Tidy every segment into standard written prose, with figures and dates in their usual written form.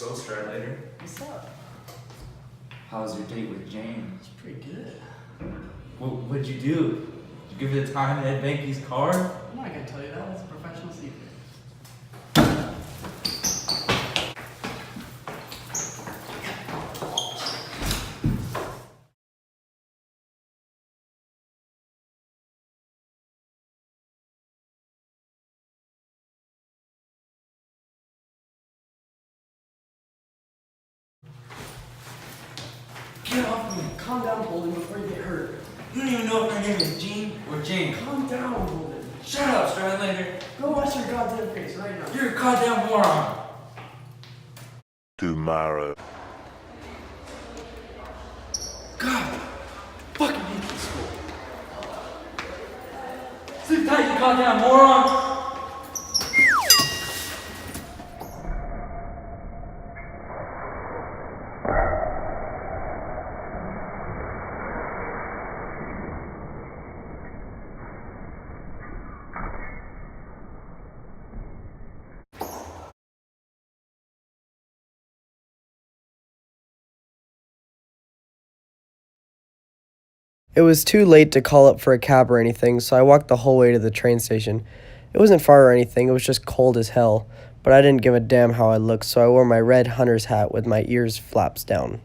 So, Stradlater. What's up? How was your date with Jane? It's pretty good. What'd you do? Did you give it a time at Ed Banky's car? I'm not gonna tell you that. It's a professional secret. Get off me. Calm down, Holden, before you get hurt. You don't even know if her name is Jean or Jane. Calm down, Holden. Shut up, Stradlater. Go wash your goddamn face right now. You're a goddamn moron. Tomorrow. God, fucking hate this school. Sleep tight, you goddamn moron. It was too late to call up for a cab or anything, so I walked the whole way to the train station. It wasn't far or anything, it was just cold as hell, but I didn't give a damn how I looked, so I wore my red hunter's hat with my ears flaps down.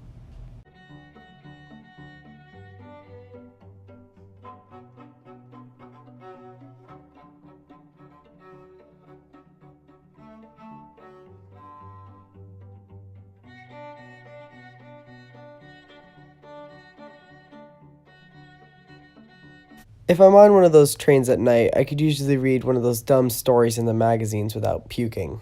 If I'm on one of those trains at night, I could usually read one of those dumb stories in the magazines without puking.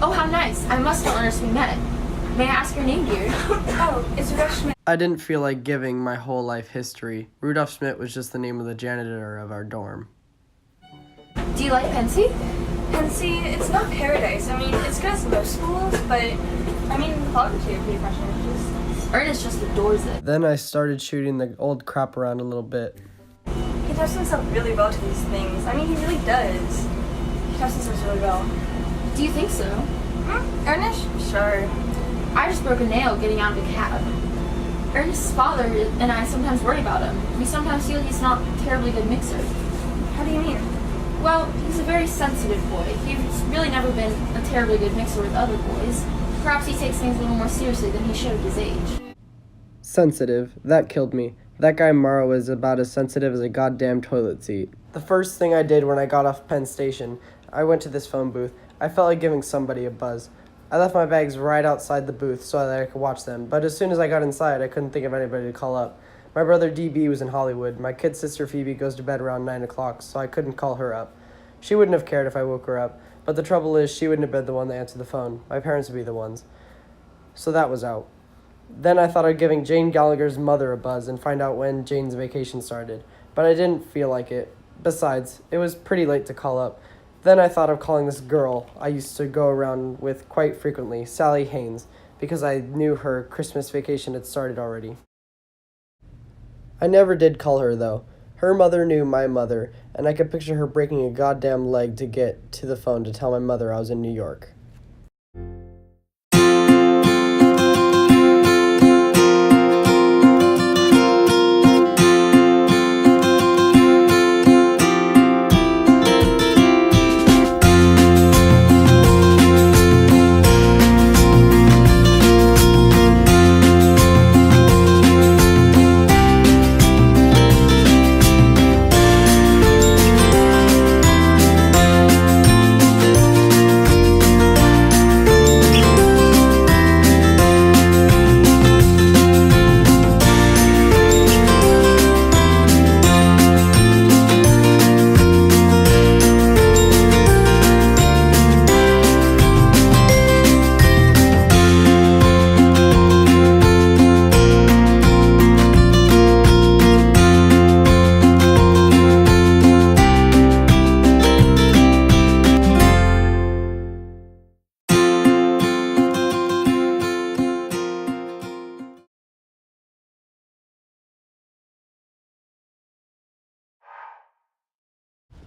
Oh, how nice. I must have learned we met. May I ask your name, dear? Oh, it's Rudolph Schmidt. I didn't feel like giving my whole life history. Rudolph Schmidt was just the name of the janitor of our dorm. Do you like Pensy? Pensy, it's not paradise. I mean, it's good as most schools, but I mean, the faculty are pretty conscientious. Ernest just adores it. Then I started shooting the old crap around a little bit. He adapts himself really well to these things. I mean, he really does. He adapts himself really well. Do you think so? Ernest? Sure. I just broke a nail getting out of a cab. Ernest's father and I sometimes worry about him. We sometimes feel he's not a terribly good mixer. How do you mean? Well, he's a very sensitive boy. He's really never been a terribly good mixer with other boys. Perhaps he takes things a little more seriously than he should at his age. Sensitive. That killed me. That guy Morrow is about as sensitive as a goddamn toilet seat. The first thing I did when I got off Penn Station, I went to this phone booth. I felt like giving somebody a buzz. I left my bags right outside the booth so that I could watch them, but as soon as I got inside, I couldn't think of anybody to call up. My brother DB was in Hollywood. My kid sister Phoebe goes to bed around 9 o'clock, so I couldn't call her up. She wouldn't have cared if I woke her up, but the trouble is she wouldn't have been the one to answer the phone. My parents would be the ones. So that was out. Then I thought of giving Jane Gallagher's mother a buzz and find out when Jane's vacation started, but I didn't feel like it. Besides, it was pretty late to call up. Then I thought of calling this girl I used to go around with quite frequently, Sally Haynes, because I knew her Christmas vacation had started already. I never did call her, though. Her mother knew my mother, and I could picture her breaking a goddamn leg to get to the phone to tell my mother I was in New York.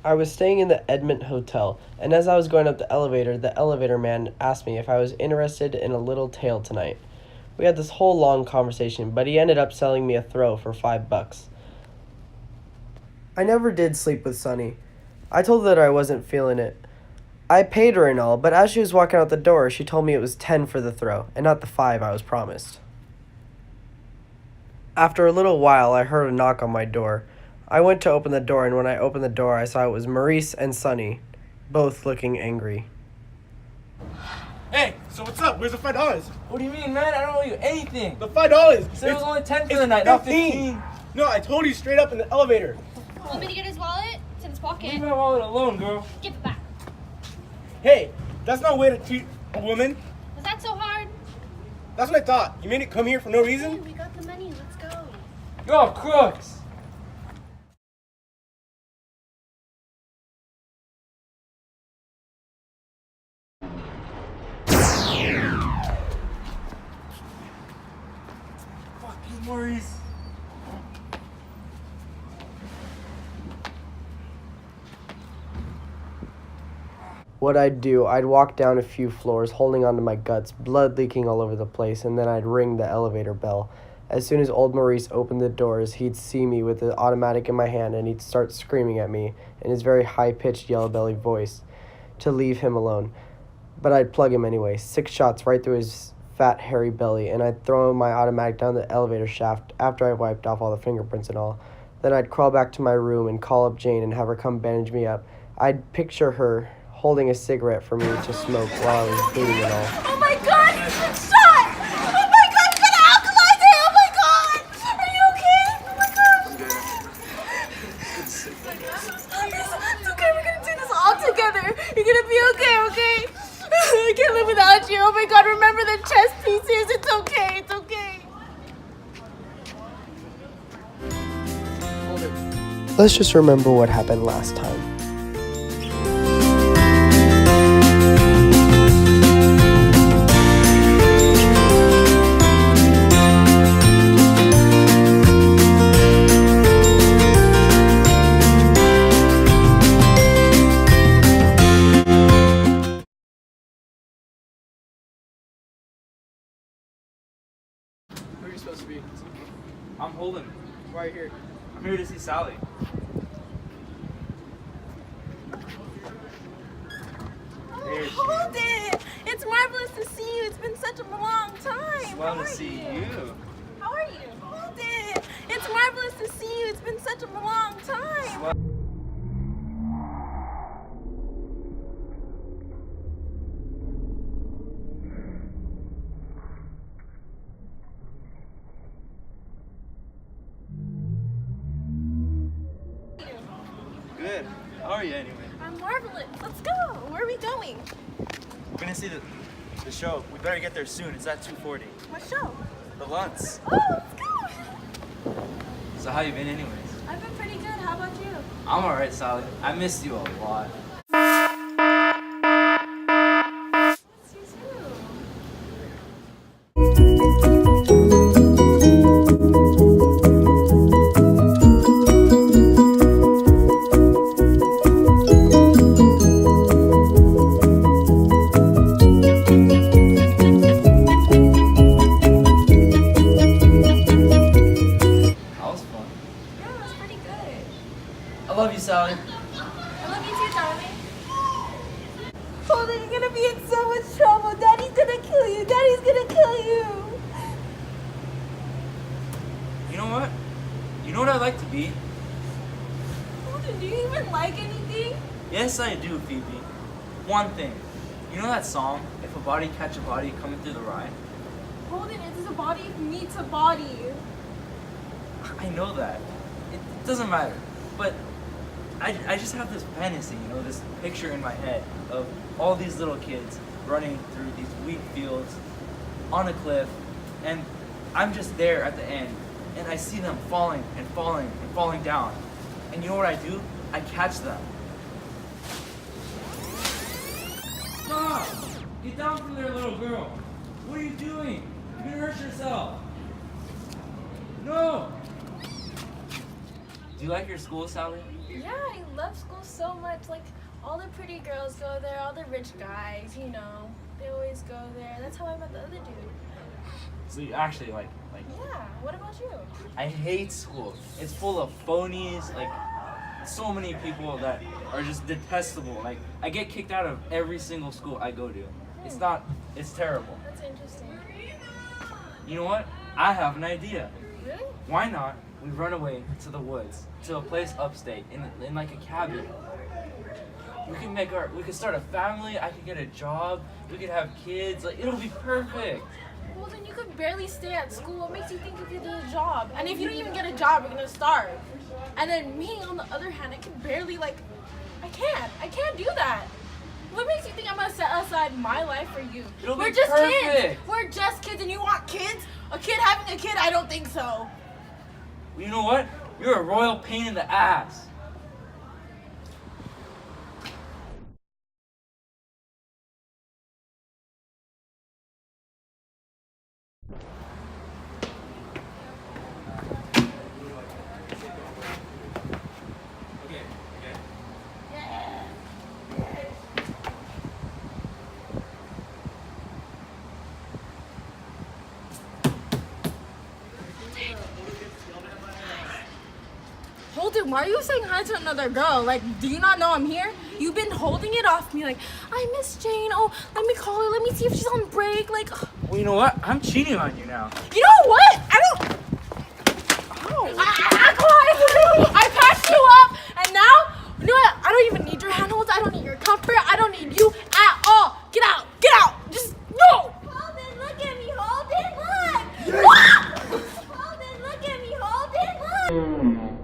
I was staying in the Edmont Hotel, and as I was going up the elevator man asked me if I was interested in a little tale tonight. We had this whole long conversation, but he ended up selling me a throw for $5. I never did sleep with Sunny. I told her that I wasn't feeling it. I paid her and all, but as she was walking out the door, she told me it was 10 for the throw, and not the 5 I was promised. After a little while, I heard a knock on my door. I went to open the door, and when I opened the door, I saw it was Maurice and Sunny, both looking angry. Hey, so what's up? Where's the $5? What do you mean, man? I don't owe you anything. The $5! You said it was only 10 for it's the night, not 15. No, I told you straight up in the elevator. Want me to get his wallet? It's in his pocket. Leave my wallet alone, girl. Give it back. Hey, that's not a way to treat a woman. Was that so hard? That's what I thought. You made it come here for no reason? We got the money. Let's go. You're crooks. Fuck you, Maurice. What I'd do, I'd walk down a few floors holding onto my guts, blood leaking all over the place, and then I'd ring the elevator bell. As soon as old Maurice opened the doors, he'd see me with the automatic in my hand, and he'd start screaming at me in his very high-pitched yellow-belly voice to leave him alone. But I'd plug him anyway, 6 shots right through his fat, hairy belly, and I'd throw my automatic down the elevator shaft after I wiped off all the fingerprints and all. Then I'd crawl back to my room and call up Jane and have her come bandage me up. I'd picture her holding a cigarette for me to smoke while I was bleeding and all. Oh my god, he's been shot! Oh my god, he's been alkalized! Oh my god! Are you okay? Oh my gosh! It's okay, we're gonna do this all together. You're gonna be okay, okay? I can't live without you. Oh my god, remember the chess pieces. It's okay, it's okay. Let's just remember what happened last time. Where are you supposed to be? I'm Holden. Why are you here? I'm here to see Sally. Hold it! It's marvelous to see you. It's been such a long time. Well How to are see you? you. How are you? Hold it! It's marvelous to see you. It's been such a long time. Good. How are you anyway? I'm marvelous. Let's go. Where are we going? We're gonna see the show. We better get there soon. It's at 2:40. What show? The Lunts. Oh, let's go. So how you been anyways? I've been pretty good. How about you? I'm alright, Sally. I missed you a lot. Miss you too. That was fun. Yeah, that was pretty good. I love you, Sally. I love you too, darling. Holden, you're gonna be in so much trouble. Daddy's gonna kill you. Daddy's gonna kill you. You know what? You know what I'd like to be? Holden, do you even like anything? Yes, I do, Phoebe. One thing. You know that song, If a Body Catch a Body Coming Through the Rye? Holden, it is a body meets a body. I know that. It doesn't matter. But I just have this fantasy, you know, this picture in my head of all these little kids running through these wheat fields on a cliff, and I'm just there at the end, and I see them falling and falling and falling down. And you know what I do? I catch them. Stop! Get down from there, little girl! What are you doing? You're gonna hurt yourself! No! Do you like your school, Sally? Yeah, I love school so much. Like, all the pretty girls go there, all the rich guys, you know. They always go there. That's how I met the other dude. So you actually like Yeah, what about you? I hate school. It's full of phonies, like so many people that are just detestable. Like I get kicked out of every single school I go to. It's terrible. That's interesting. You know what? I have an idea. Really? Why not we run away to the woods, to a place upstate, in like a cabin. We could start a family, I could get a job, we could have kids, like it'll be perfect. Well, then you could barely stay at school. What makes you think you could get a job? And if you don't even get a job, you're gonna starve. And then me, on the other hand, I can barely, like, I can't do that. What makes you think I'm gonna set aside my life for you? It'll We're be just perfect. kids. We're just kids, and you want kids? A kid having a kid? I don't think so. You know what? You're a royal pain in the ass. Hold it, why are you saying hi to another girl? Like, do you not know I'm here? You've been holding it off me like, I miss Jane. Oh, let me call her. Let me see if she's on break. Like, Well, you know what? I'm cheating on you now. you know what? I don't. I patched you up, and now, you know what? I don't even need your handholds. I don't need your comfort. I don't need you at all. Get out. Get out. Just no. Holden, look at me. Holden, look. Holden, look at me. Holden, look.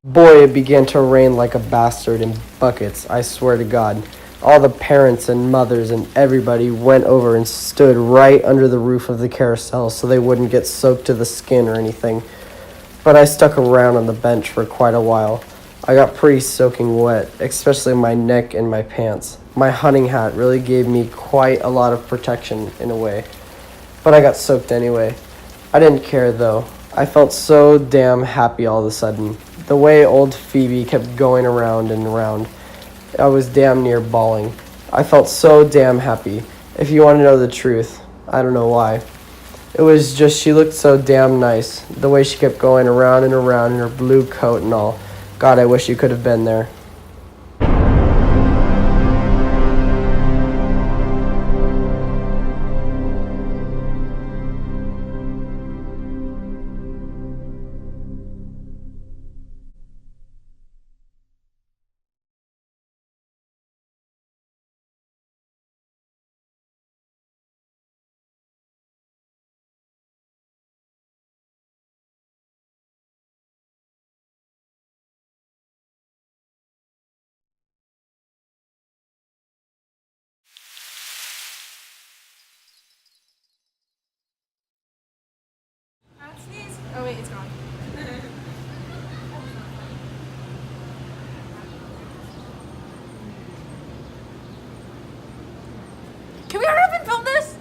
Boy, it began to rain like a bastard in buckets, I swear to God. All the parents and mothers and everybody went over and stood right under the roof of the carousel so they wouldn't get soaked to the skin or anything. But I stuck around on the bench for quite a while. I got pretty soaking wet, especially my neck and my pants. My hunting hat really gave me quite a lot of protection in a way. But I got soaked anyway. I didn't care though. I felt so damn happy all of a sudden. The way old Phoebe kept going around and around, I was damn near bawling. I felt so damn happy. If you want to know the truth, I don't know why. It was just she looked so damn nice. The way she kept going around and around in her blue coat and all. God, I wish you could have been there. Sneeze. Oh wait, it's gone. Can we hurry up and film this?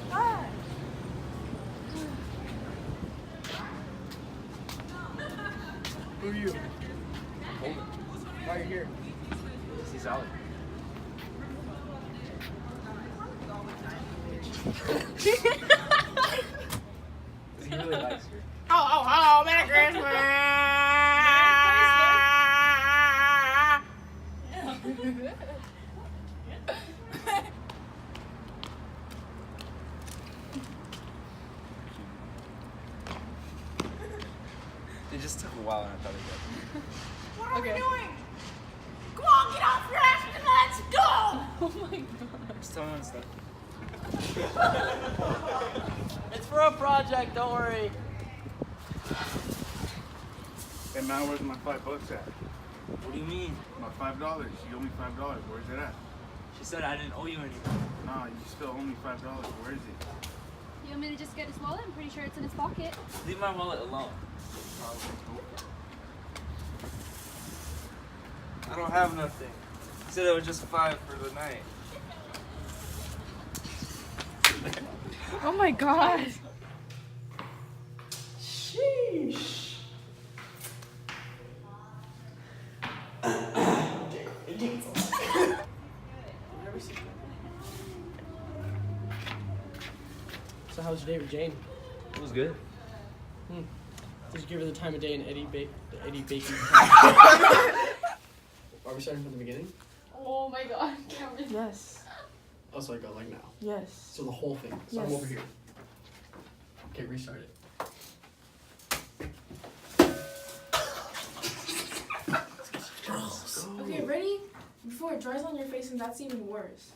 Who are you? Why are you here? See Sally. He really likes her. Oh, Merry Christmas! It just took a while and I thought it What are we doing? Come on, get off your ass and let's go! Oh my god. would. Just tell me when it's done. It's for a project, don't worry. Hey man, where's my $5 at? What do you mean? My $5. You owe me $5. Where's it at? She said I didn't owe you anything. Nah, you still owe me $5. Where is it? You want me to just get his wallet? I'm pretty sure it's in his pocket. Leave my wallet alone. I don't have nothing. said it was just 5 for the night. Oh my god. Sheesh. So how was your date with Jane? It was good. Did you give her the time of day in Eddie Bacon? Are we starting from the beginning? Oh my god, Cameron. Yes. Oh, so I go like now. Yes. So the whole thing. So I'm Yes. over here. Okay, restart it. Okay, ready? Before it dries on your face, and that's even worse.